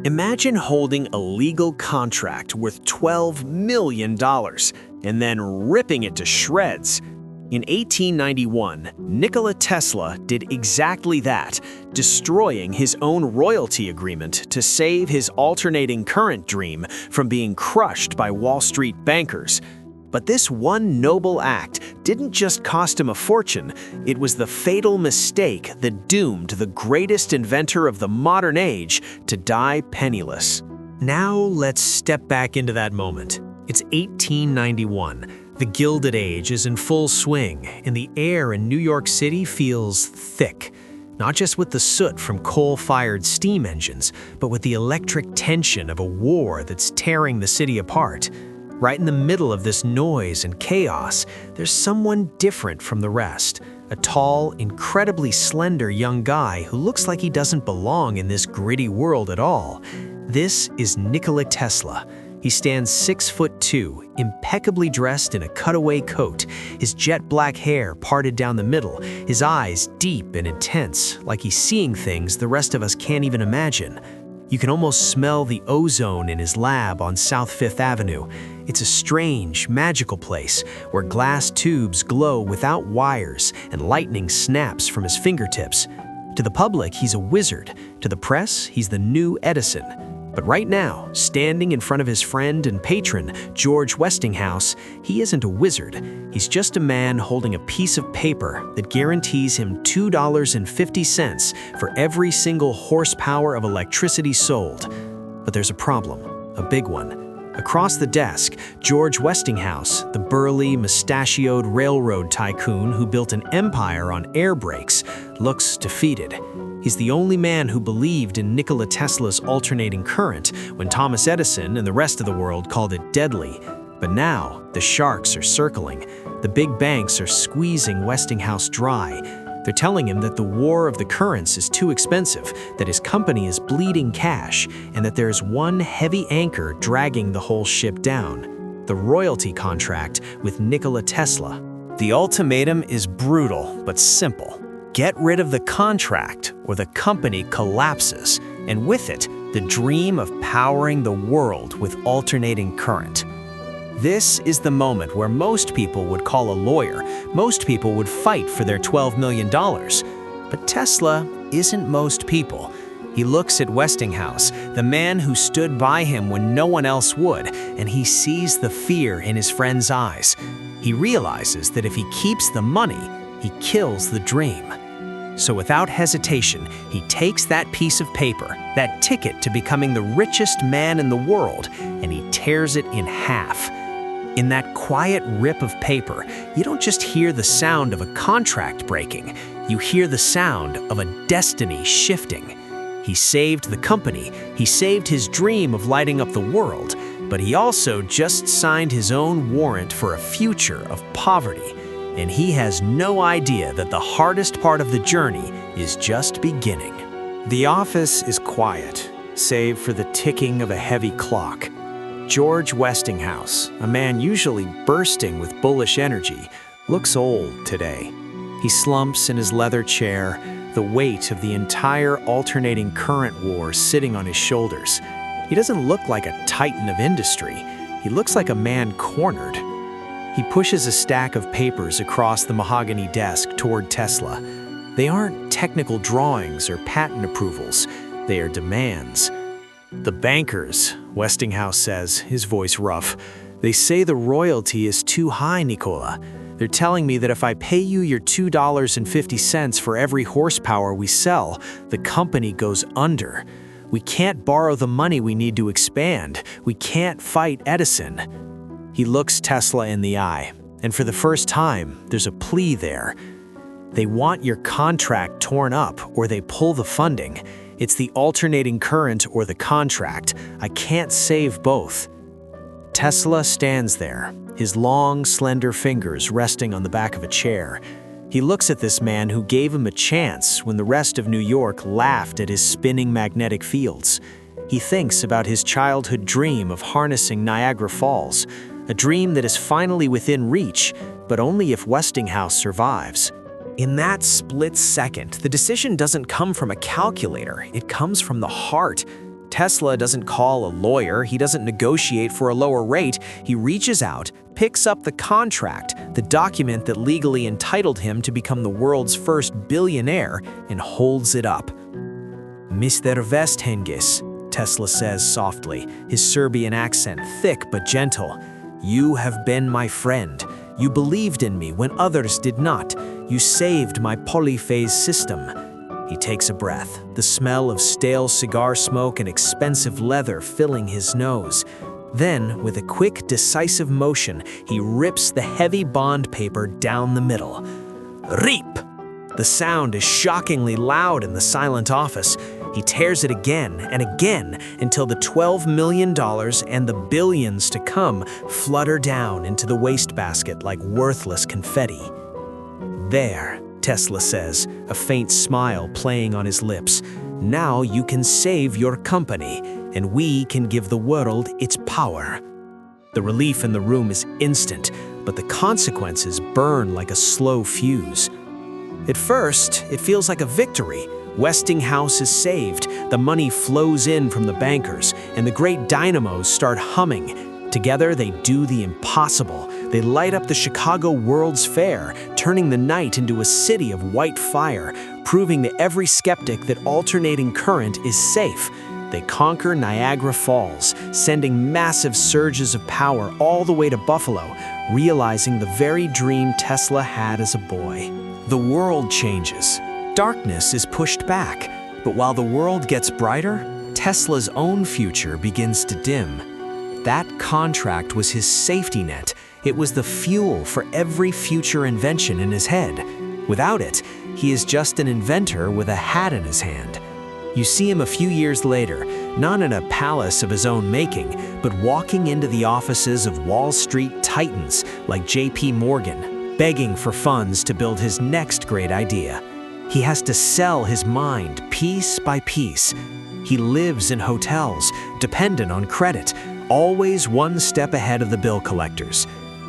Imagine holding a legal contract worth $12 million and then ripping it to shreds. In 1891, Nikola Tesla did exactly that, destroying his own royalty agreement to save his alternating current dream from being crushed by Wall Street bankers. But this one noble act didn't just cost him a fortune, it was the fatal mistake that doomed the greatest inventor of the modern age to die penniless. Now let's step back into that moment. It's 1891. The Gilded Age is in full swing, and the air in New York City feels thick. Not just with the soot from coal-fired steam engines, but with the electric tension of a war that's tearing the city apart. Right in the middle of this noise and chaos, there's someone different from the rest. A tall, incredibly slender young guy who looks like he doesn't belong in this gritty world at all. This is Nikola Tesla. He stands 6'2", impeccably dressed in a cutaway coat, his jet black hair parted down the middle, his eyes deep and intense, like he's seeing things the rest of us can't even imagine. You can almost smell the ozone in his lab on South Fifth Avenue. It's a strange, magical place where glass tubes glow without wires and lightning snaps from his fingertips. To the public, he's a wizard. To the press, he's the new Edison. But right now, standing in front of his friend and patron, George Westinghouse, he isn't a wizard. He's just a man holding a piece of paper that guarantees him $2.50 for every single horsepower of electricity sold. But there's a problem, a big one. Across the desk, George Westinghouse, the burly, mustachioed railroad tycoon who built an empire on air brakes, looks defeated. He's the only man who believed in Nikola Tesla's alternating current when Thomas Edison and the rest of the world called it deadly. But now, the sharks are circling. The big banks are squeezing Westinghouse dry. They're telling him that the war of the currents is too expensive, that his company is bleeding cash, and that there's one heavy anchor dragging the whole ship down: the royalty contract with Nikola Tesla. The ultimatum is brutal but simple. Get rid of the contract or the company collapses, and with it, the dream of powering the world with alternating current. This is the moment where most people would call a lawyer, most people would fight for their $12 million. But Tesla isn't most people. He looks at Westinghouse, the man who stood by him when no one else would, and he sees the fear in his friend's eyes. He realizes that if he keeps the money, he kills the dream. So without hesitation, he takes that piece of paper, that ticket to becoming the richest man in the world, and he tears it in half. In that quiet rip of paper, you don't just hear the sound of a contract breaking, you hear the sound of a destiny shifting. He saved the company, he saved his dream of lighting up the world, but he also just signed his own warrant for a future of poverty. And he has no idea that the hardest part of the journey is just beginning. The office is quiet, save for the ticking of a heavy clock. George Westinghouse, a man usually bursting with bullish energy, looks old today. He slumps in his leather chair, the weight of the entire alternating current war sitting on his shoulders. He doesn't look like a titan of industry. He looks like a man cornered. He pushes a stack of papers across the mahogany desk toward Tesla. They aren't technical drawings or patent approvals. They are demands. The bankers, Westinghouse says, his voice rough. They say the royalty is too high, Nikola. They're telling me that if I pay you your $2.50 for every horsepower we sell, the company goes under. We can't borrow the money we need to expand. We can't fight Edison. He looks Tesla in the eye, and for the first time, there's a plea there. They want your contract torn up, or they pull the funding. It's the alternating current or the contract. I can't save both. Tesla stands there, his long, slender fingers resting on the back of a chair. He looks at this man who gave him a chance when the rest of New York laughed at his spinning magnetic fields. He thinks about his childhood dream of harnessing Niagara Falls, a dream that is finally within reach, but only if Westinghouse survives. In that split second, the decision doesn't come from a calculator, it comes from the heart. Tesla doesn't call a lawyer, he doesn't negotiate for a lower rate, he reaches out, picks up the contract, the document that legally entitled him to become the world's first billionaire, and holds it up. "Mr. Westinghouse," Tesla says softly, his Serbian accent thick but gentle, "you have been my friend. You believed in me when others did not. You saved my polyphase system." He takes a breath, the smell of stale cigar smoke and expensive leather filling his nose. Then, with a quick, decisive motion, he rips the heavy bond paper down the middle. Reap! The sound is shockingly loud in the silent office. He tears it again and again until the $12 million and the billions to come flutter down into the wastebasket like worthless confetti. "There," Tesla says, a faint smile playing on his lips. "Now you can save your company, and we can give the world its power." The relief in the room is instant, but the consequences burn like a slow fuse. At first, it feels like a victory. Westinghouse is saved, the money flows in from the bankers, and the great dynamos start humming. Together, they do the impossible. They light up the Chicago World's Fair, turning the night into a city of white fire, proving to every skeptic that alternating current is safe. They conquer Niagara Falls, sending massive surges of power all the way to Buffalo, realizing the very dream Tesla had as a boy. The world changes. Darkness is pushed back, but while the world gets brighter, Tesla's own future begins to dim. That contract was his safety net. It was the fuel for every future invention in his head. Without it, he is just an inventor with a hat in his hand. You see him a few years later, not in a palace of his own making, but walking into the offices of Wall Street titans like J.P. Morgan, begging for funds to build his next great idea. He has to sell his mind piece by piece. He lives in hotels, dependent on credit, always one step ahead of the bill collectors.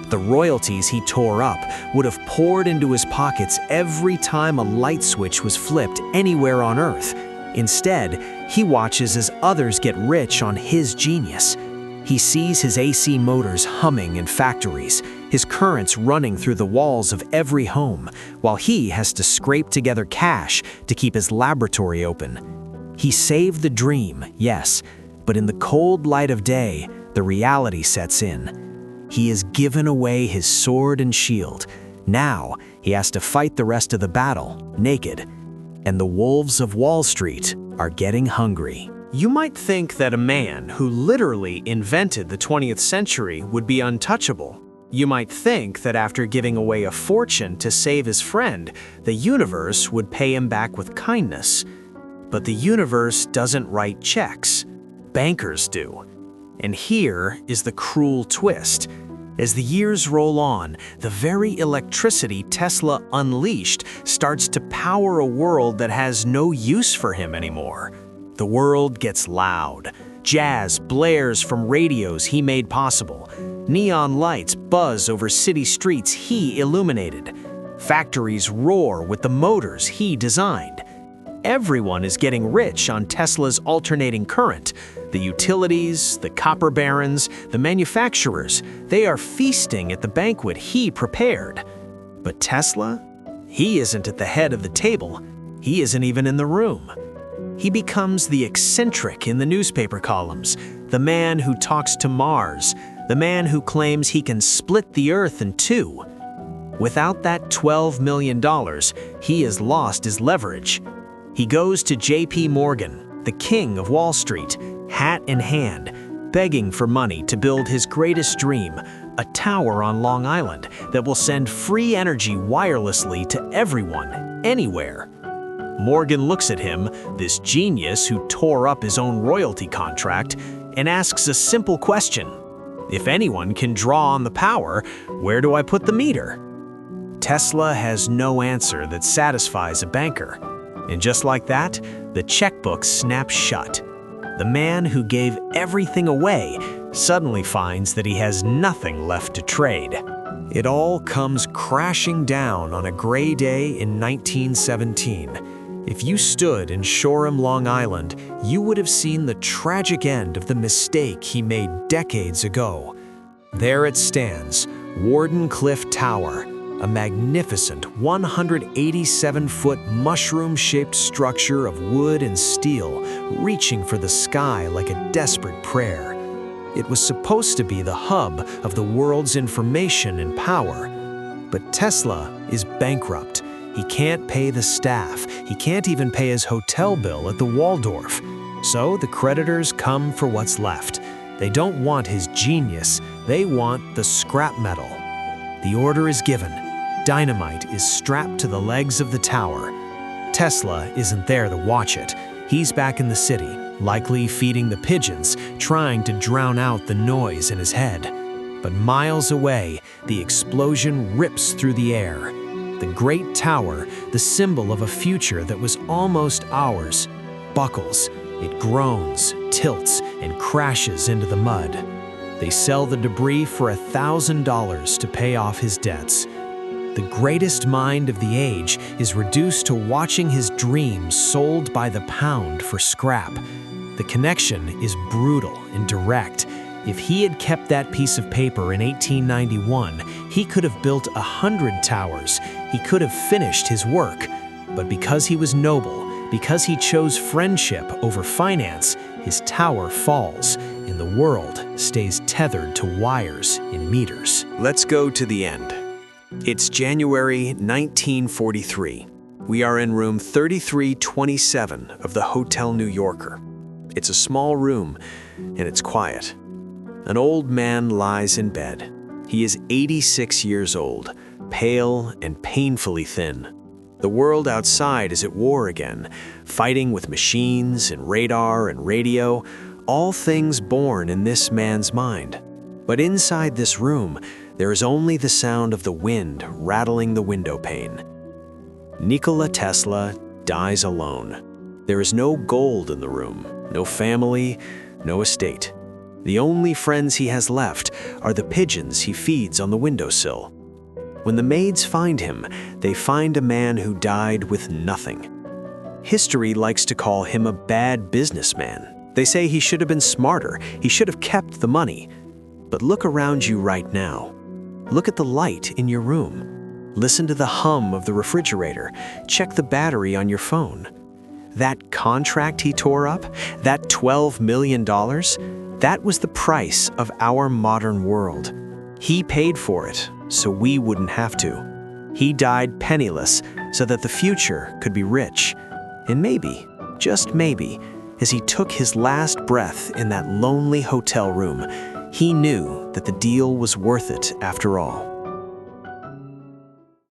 The royalties he tore up would have poured into his pockets every time a light switch was flipped anywhere on Earth. Instead, he watches as others get rich on his genius. He sees his AC motors humming in factories, his currents running through the walls of every home, while he has to scrape together cash to keep his laboratory open. He saved the dream, yes, but in the cold light of day, the reality sets in. He has given away his sword and shield. Now, he has to fight the rest of the battle, naked. And the wolves of Wall Street are getting hungry. You might think that a man who literally invented the 20th century would be untouchable. You might think that after giving away a fortune to save his friend, the universe would pay him back with kindness. But the universe doesn't write checks. Bankers do. And here is the cruel twist. As the years roll on, the very electricity Tesla unleashed starts to power a world that has no use for him anymore. The world gets loud. Jazz blares from radios he made possible. Neon lights buzz over city streets he illuminated. Factories roar with the motors he designed. Everyone is getting rich on Tesla's alternating current. The utilities, the copper barons, the manufacturers, they are feasting at the banquet he prepared. But Tesla? He isn't at the head of the table. He isn't even in the room. He becomes the eccentric in the newspaper columns, the man who talks to Mars, the man who claims he can split the Earth in two. Without that $12 million, he has lost his leverage. He goes to J.P. Morgan, the king of Wall Street, hat in hand, begging for money to build his greatest dream, a tower on Long Island that will send free energy wirelessly to everyone, anywhere. Morgan looks at him, this genius who tore up his own royalty contract, and asks a simple question. If anyone can draw on the power, where do I put the meter? Tesla has no answer that satisfies a banker. And just like that, the checkbook snaps shut. The man who gave everything away suddenly finds that he has nothing left to trade. It all comes crashing down on a gray day in 1917. If you stood in Shoreham, Long Island, you would have seen the tragic end of the mistake he made decades ago. There it stands, Wardenclyffe Tower, a magnificent 187-foot mushroom-shaped structure of wood and steel reaching for the sky like a desperate prayer. It was supposed to be the hub of the world's information and power. But Tesla is bankrupt. He can't pay the staff. He can't even pay his hotel bill at the Waldorf. So the creditors come for what's left. They don't want his genius. They want the scrap metal. The order is given. Dynamite is strapped to the legs of the tower. Tesla isn't there to watch it. He's back in the city, likely feeding the pigeons, trying to drown out the noise in his head. But miles away, the explosion rips through the air. The great tower, the symbol of a future that was almost ours, buckles. It groans, tilts, and crashes into the mud. They sell the debris for $1,000 to pay off his debts. The greatest mind of the age is reduced to watching his dreams sold by the pound for scrap. The connection is brutal and direct. If he had kept that piece of paper in 1891, he could have built 100 towers. He could have finished his work. But because he was noble, because he chose friendship over finance, his tower falls, and the world stays tethered to wires in meters. Let's go to the end. It's January 1943. We are in room 3327 of the Hotel New Yorker. It's a small room, and it's quiet. An old man lies in bed. He is 86 years old, pale and painfully thin. The world outside is at war again, fighting with machines and radar and radio, all things born in this man's mind. But inside this room, there is only the sound of the wind rattling the window pane. Nikola Tesla dies alone. There is no gold in the room, no family, no estate. The only friends he has left are the pigeons he feeds on the windowsill. When the maids find him, they find a man who died with nothing. History likes to call him a bad businessman. They say he should have been smarter, he should have kept the money. But look around you right now. Look at the light in your room. Listen to the hum of the refrigerator. Check the battery on your phone. That contract he tore up, that $12 million, that was the price of our modern world. He paid for it, so we wouldn't have to. He died penniless so that the future could be rich. And maybe, just maybe, as he took his last breath in that lonely hotel room, he knew that the deal was worth it after all.